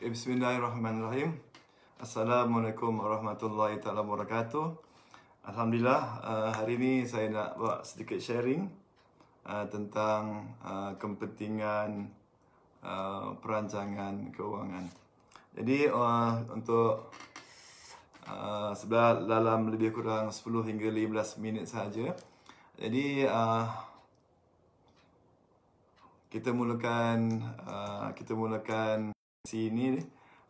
Bismillahirrahmanirrahim. Assalamualaikum warahmatullahi taala wabarakatuh. Alhamdulillah, hari ini saya nak buat sedikit sharing tentang kepentingan perancangan keuangan. Jadi untuk dalam lebih kurang 10 hingga 15 minit saja. Jadi kita mulakan sini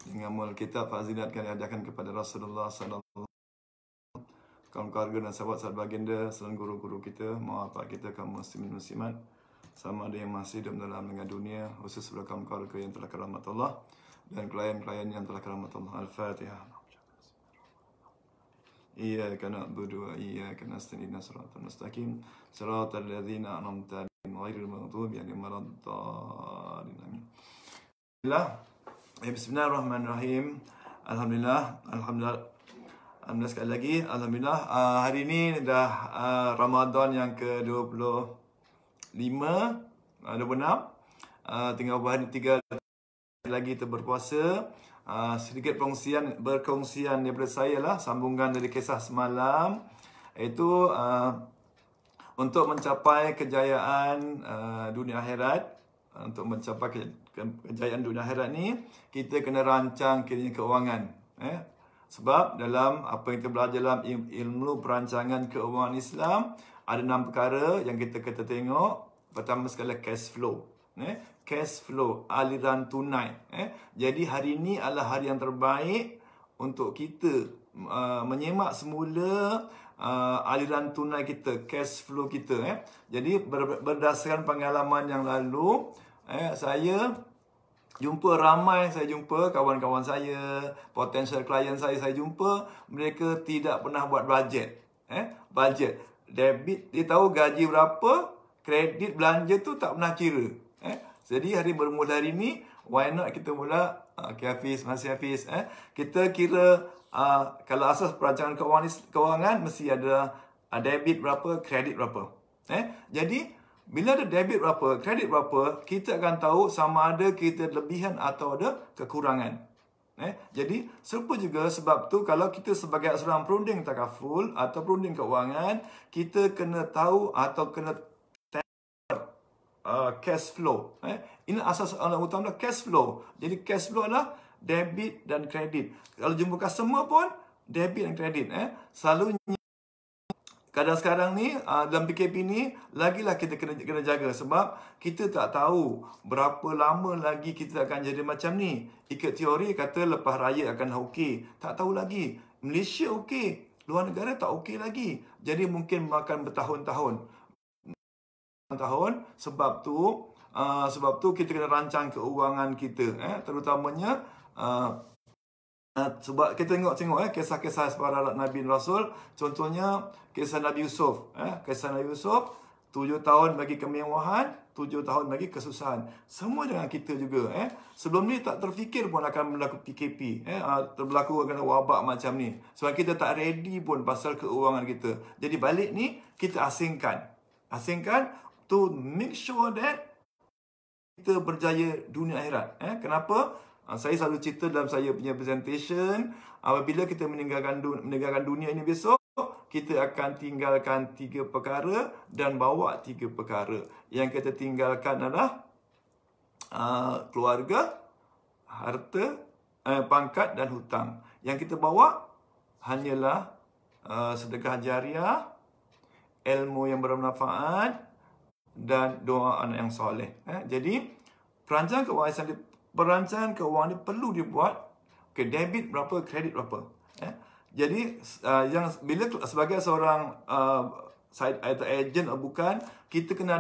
dengan mual kitab fazilat yang diadakan kepada Rasulullah sallallahu kaum keluarga dan sahabat baginda, selain guru-guru kita, mak bapak kita, kaum muslimin muslimat, sama ada yang masih hidup dalam dengan dunia, khusus kepada kaum keluarga yang telah kerahmat Allah dan klien-klien yang telah kerahmat Allah. Al-Fatihah. Iyyaka na'budu wa iyyaka nasta'in, ihdinas siratal mustaqim, siratal ladzina an'amta 'alaihim ghairil maghdubi 'alaihim waladdallin. Bismillahirrahmanirrahim. Alhamdulillah sekali lagi. Alhamdulillah, hari ini dah Ramadan yang ke-25, 26. Tinggal beberapa hari lagi kita berpuasa. Sedikit berkongsian daripada saya lah, sambungan dari kisah semalam, iaitu untuk mencapai kejayaan dunia akhirat. Untuk mencapai kejayaan dunia akhirat ni, kita kena rancang kiranya keuangan. Sebab dalam apa yang kita belajar dalam ilmu perancangan keuangan Islam, ada 6 perkara yang kita tengok. Pertama sekali cash flow. Cash flow, aliran tunai. Jadi hari ini adalah hari yang terbaik untuk kita menyemak semula aliran tunai kita, cash flow kita. Jadi berdasarkan pengalaman yang lalu, saya jumpa ramai, kawan-kawan saya, potential klien saya jumpa, mereka tidak pernah buat budget. Budget, debit, dia tahu gaji berapa, kredit belanja tu tak pernah kira. Jadi hari bermula hari ni, why not kita mula, Masih Hafiz, kita kira, kalau asas perancangan keuangan mesti ada debit berapa, kredit berapa. Jadi bila ada debit berapa, kredit berapa, kita akan tahu sama ada kita lebihan atau ada kekurangan. Jadi serupa juga, sebab tu kalau kita sebagai seorang perunding takaful atau perunding keuangan, kita kena tahu atau kena cash flow. Ini asas utama, cash flow. Jadi cash flow adalah debit dan kredit. Kalau jumpa customer pun debit dan kredit. Selalunya kadang sekarang ni dalam PKP ni lagilah kita kena jaga, sebab kita tak tahu berapa lama lagi kita akan jadi macam ni. Ikut teori kata lepas raya akan okey, tak tahu lagi. Malaysia okey, luar negara tak okey lagi. Jadi mungkin makan bertahun-tahun. Sebab tu kita kena rancang keuangan kita, terutamanya sebab kita tengok kisah-kisah para Nabi Rasul. Contohnya kisah Nabi Yusuf. Kisah Nabi Yusuf, 7 tahun bagi kemewahan, 7 tahun bagi kesusahan. Semua dengan kita juga. Sebelum ni tak terfikir pun akan berlaku PKP. Berlaku akan wabak macam ni. Sebab kita tak ready pun pasal keuangan kita. Jadi balik ni kita asingkan to make sure that kita berjaya dunia akhirat. Kenapa? Saya selalu cerita dalam saya punya presentation, apabila kita meninggalkan dunia ini besok, kita akan tinggalkan 3 perkara dan bawa 3 perkara. Yang kita tinggalkan adalah keluarga, harta, pangkat dan hutang. Yang kita bawa hanyalah sedekah jariah, ilmu yang bermanfaat dan doa anak yang soleh. Jadi perancangan keuangan ni perlu dibuat. Debit berapa, kredit berapa. Jadi yang bila sebagai seorang atau agent atau bukan, kita kena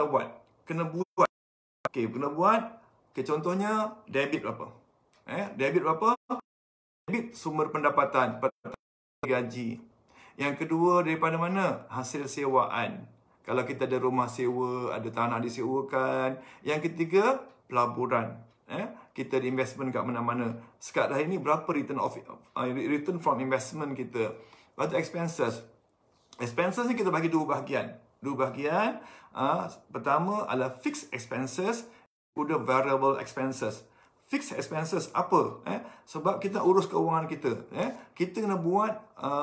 buat. Contohnya debit berapa. Debit berapa? Debit sumber pendapatan gaji. Yang kedua, daripada mana? Hasil sewaan. Kalau kita ada rumah sewa, ada tanah disewakan. Yang ketiga, pelaburan. Kita di investment kat mana-mana. Sekarang hari ni berapa return from investment kita. Lepas tu expenses. Expenses ni kita bagi 2 bahagian. Pertama adalah fixed expenses, kedua variable expenses. fixed expenses apa? Sebab kita urus keuangan kita. Kita kena buat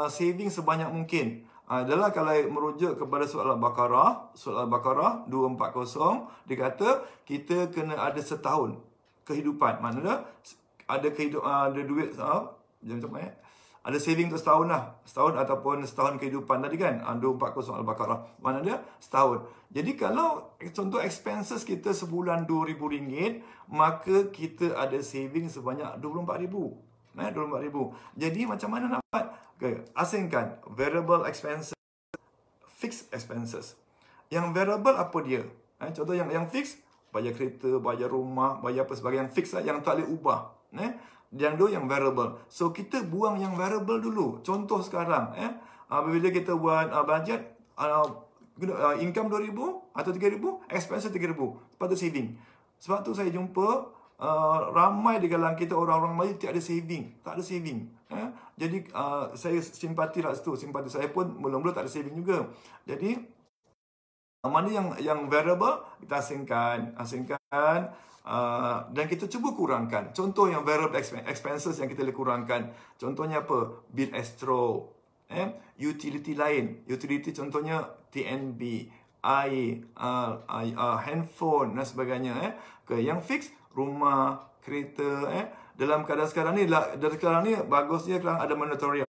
saving sebanyak mungkin. Adalah kalau merujuk kepada surah Al-Baqarah 240, dia kata kita kena ada setahun kehidupan. Maknanya ada duit macam mana? Ada saving untuk setahun lah. Setahun ataupun setahun kehidupan tadi kan. 240 Al-Baqarah. Maknanya setahun. Jadi kalau contoh expenses kita sebulan RM2,000, maka kita ada saving sebanyak RM24,000. RM24,000. Jadi macam mana nak buat? Okay. Asingkan variable expenses, fixed expenses. Yang variable apa dia? Contoh yang fixed, bayar kereta, bayar rumah, bayar apa sebagainya. Yang fixed lah, yang tak boleh ubah. Yang tu yang variable. So kita buang yang variable dulu. Contoh sekarang, bila kita buat budget, income RM2,000 atau RM3,000, expenses RM3,000. Sepatutnya saving. Sebab tu saya jumpa ramai di kalangan kita orang-orang Melayu tak ada saving. Tak ada saving. Jadi saya simpati lah situ. Simpati saya pun mula-mula tak ada saving juga. Jadi mana yang variable kita asingkan dan kita cuba kurangkan. Contoh yang variable expenses yang kita boleh kurangkan. Contohnya apa? Bil astro, utility lain. Utility contohnya TNB, air, handphone dan sebagainya. Yang fix, rumah, kereta. Dalam keadaan sekarang ni bagusnya kerana ada moratorium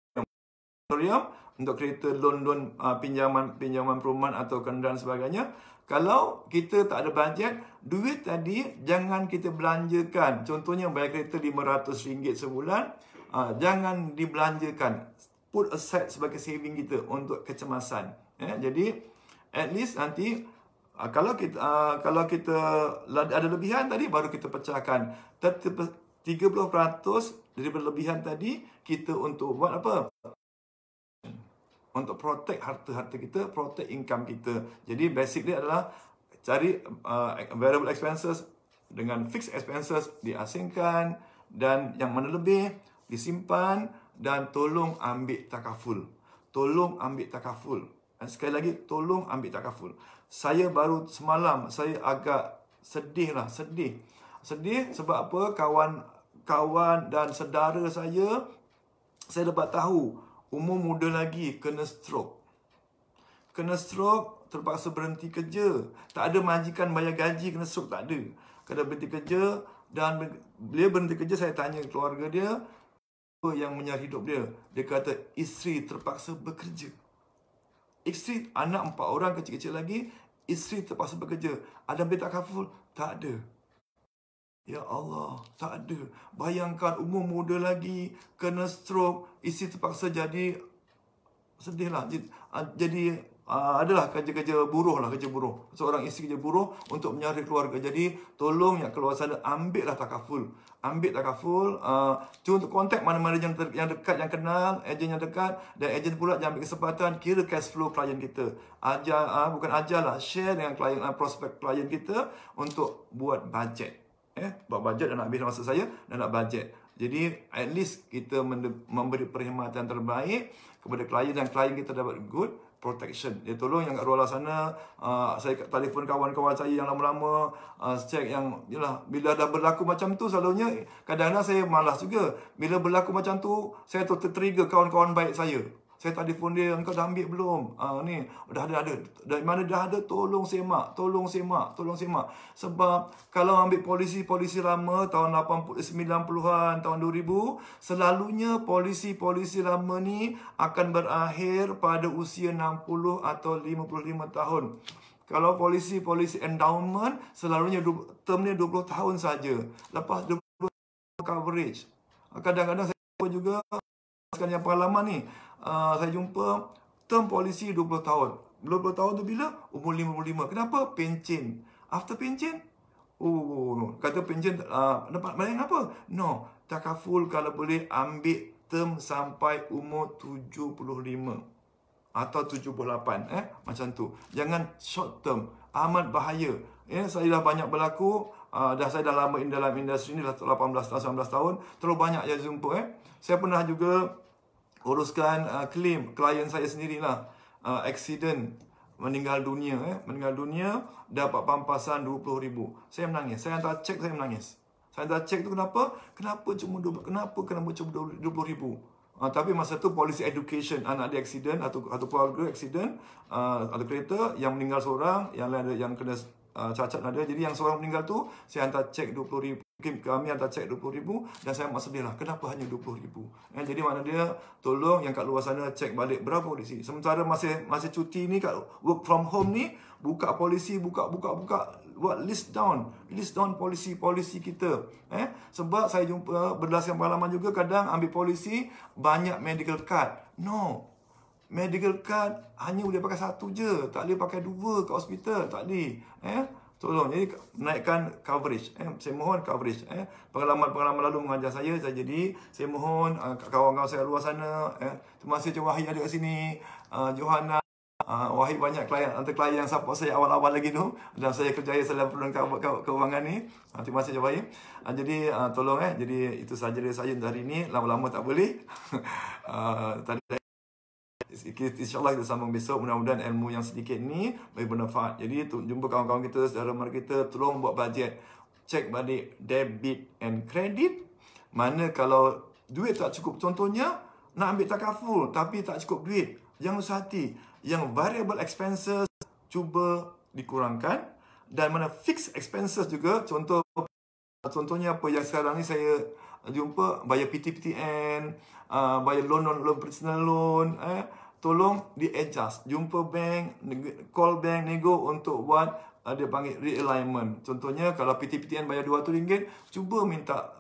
untuk kereta, loan pinjaman perumahan atau kenderaan sebagainya. Kalau kita tak ada bajet, duit tadi jangan kita belanjakan. Contohnya bayar kereta RM500 sebulan, jangan dibelanjakan. Put aside sebagai saving kita untuk kecemasan. Jadi at least nanti kalau kita ada lebihan tadi, baru kita pecahkan 30% daripada lebihan tadi kita untuk buat apa? Untuk protect harta-harta kita, protect income kita. Jadi basic dia adalah cari variable expenses dengan fixed expenses diasingkan, dan yang mana lebih disimpan, dan tolong ambil takaful. Tolong ambil takaful. Dan sekali lagi, tolong ambil takaful. Saya baru semalam, saya agak sedih sebab apa? Kawan dan saudara saya dapat tahu umur muda lagi kena stroke. Terpaksa berhenti kerja. Tak ada majikan bayar gaji, kena stroke tak ada. Kena berhenti kerja, dan bila berhenti kerja saya tanya keluarga dia apa yang menyara hidup dia. Dia kata isteri terpaksa bekerja. Isteri, anak 4 orang kecil-kecil lagi, isteri terpaksa bekerja. Ada ambil takaful? Tak ada. Ya Allah, tak ada. Bayangkan umur muda lagi, kena stroke, isteri terpaksa jadi, sedihlah. Jadi adalah kerja buruh. Seorang isteri kerja buruh untuk menyara keluarga. Jadi tolong yang keluar sana, ambillah takaful. Ambil takaful. Cuba untuk kontak mana-mana yang dekat, yang kenal, ejen yang dekat, dan ejen pula jangan ambil kesempatan kira cash flow klien kita. Share dengan klien, prospek klien kita untuk buat budget. Buat budget dan nak habis masa saya dan nak budget. Jadi at least kita memberi perkhidmatan terbaik kepada klien, dan klien kita dapat good protection. Dia tolong yang kat luar sana, saya telefon kawan-kawan saya yang lama-lama, check yang yalah, bila dah berlaku macam tu, selalunya kadang-kadang saya malas juga. Bila berlaku macam tu, saya tertrigger kawan-kawan baik saya. Saya telefon dia, engkau dah ambil belum? Ni, dah ada. Dari mana dah ada? Tolong semak. Sebab kalau ambil polisi lama, tahun 90-an, tahun 2000, selalunya polisi lama ni akan berakhir pada usia 60 atau 55 tahun. Kalau polisi endowment, selalunya termnya 20 tahun saja. Lepas 20 coverage. Kadang-kadang saya juga, yang pengalaman ni, saya jumpa term polisi 20 tahun. 20 tahun tu bila? Umur 55. Kenapa? Pencen. After pencen? Kata pencen, dapat bayang apa? No. Takaful kalau boleh ambil term sampai umur 75. Atau 78. Macam tu. Jangan short term. Amat bahaya. Saya dah banyak berlaku. Saya dah lama dalam industri ni, dah 18 tahun, 19 tahun. Terlalu banyak yang jumpa. Saya pernah juga uruskan claim klien saya sendirilah, accident, meninggal dunia, dapat pampasan 20,000. Saya menangis. Saya hantar cek, saya menangis. Saya dah check tu kenapa? Kenapa cuma 20,000? Tapi masa tu polisi education, anak dia accident atau keluarga accident, ada kereta yang meninggal seorang, yang lain ada yang kena cacat ada. Jadi yang seorang meninggal tu saya hantar cek 20,000. Kami hantar cek 20,000 dan saya amat sedih lah. Kenapa hanya 20,000? Jadi mana dia tolong yang kat luar sana cek balik berapa polisi. Sementara masih cuti ni, kat work from home ni, buka polisi, buat list down polisi kita. Sebab saya jumpa berdasarkan pengalaman juga, kadang ambil polisi banyak medical card. No. Medical card hanya boleh pakai satu je, tak boleh pakai dua kat hospital, tak boleh. Tolong, jadi naikkan coverage. Saya mohon coverage. Pengalaman lalu mengajar saya jadi saya mohon kawan-kawan saya luar sana. Terima kasih Cik Wahid ada kat sini, Johanna. Wahid banyak klien, antara klien yang support saya awal-awal lagi tu, dan saya kerjaya dalam peluang keuangan ni. Terima kasih Cik Wahid. Jadi tolong jadi itu sahaja dari saya untuk hari ni. Lama-lama tak boleh. InsyaAllah kita sambung besok. Mudah-mudahan ilmu yang sedikit ni bagi bermanfaat. Jadi jumpa kawan-kawan kita, saudara mara kita, tolong buat bajet. Cek balik debit and credit. Mana kalau duit tak cukup, contohnya nak ambil takaful tapi tak cukup duit, jangan usah hati. Yang variable expenses cuba dikurangkan, dan mana fixed expenses juga, contohnya apa yang sekarang ni saya jumpa, bayar PTPTN, bayar loan personal loan, tolong di-adjust. Jumpa bank, call bank, nego untuk buat dia panggil realignment. Contohnya kalau PTPTN bayar RM200, cuba minta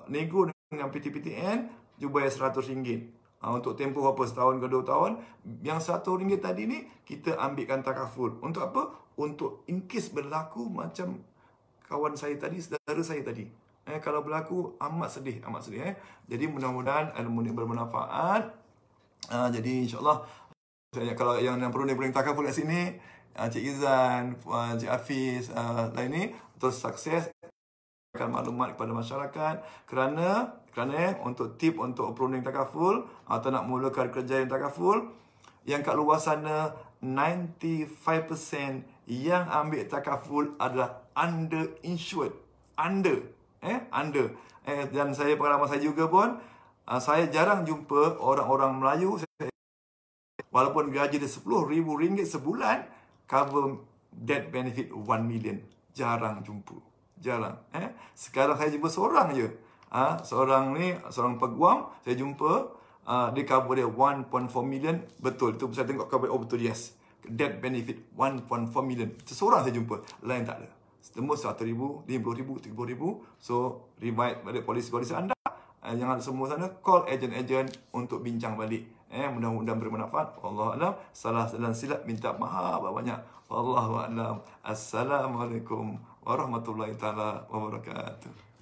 nego dengan PTPTN, cuba bayar RM100. Untuk tempoh apa, setahun ke 2 tahun. Yang RM100 tadi ni kita ambilkan takaful. Untuk apa? Untuk in case berlaku macam kawan saya tadi, saudara saya tadi. Kalau berlaku amat sedih. Jadi mudah-mudahan ilmu ni bermanfaat. Jadi insyaAllah, kalau yang perlu dia boleh takaful kat sini, Cik Izan, Cik Hafiz, lain ni terus sukses maklumat kepada masyarakat, kerana untuk tip untuk perunding takaful atau nak mulakan kerja yang takaful, yang kat luar sana 95% yang ambil takaful adalah underinsured. Under. Dan saya, pengalaman saya juga pun, saya jarang jumpa orang-orang Melayu, walaupun gaji dia RM10,000 sebulan, cover death benefit 1 million. Jarang jumpa. Sekarang saya jumpa seorang je. Seorang peguam, saya jumpa, dia cover dia 1.4 million. Betul, itu saya tengok cover, betul, yes. Death benefit 1.4 million. Seorang saya jumpa, lain tak ada. Tembus RM100,000, RM50,000, RM30,000. So, revive balik polisi-polisi anda. Yang ada semua sana, call agent-agent untuk bincang balik. Mudah-mudahan bermanfaat. Wallahu a'lam. Salah dan silap minta maaf banyak. Wallahu a'lam. Assalamualaikum warahmatullahi taala wabarakatuh.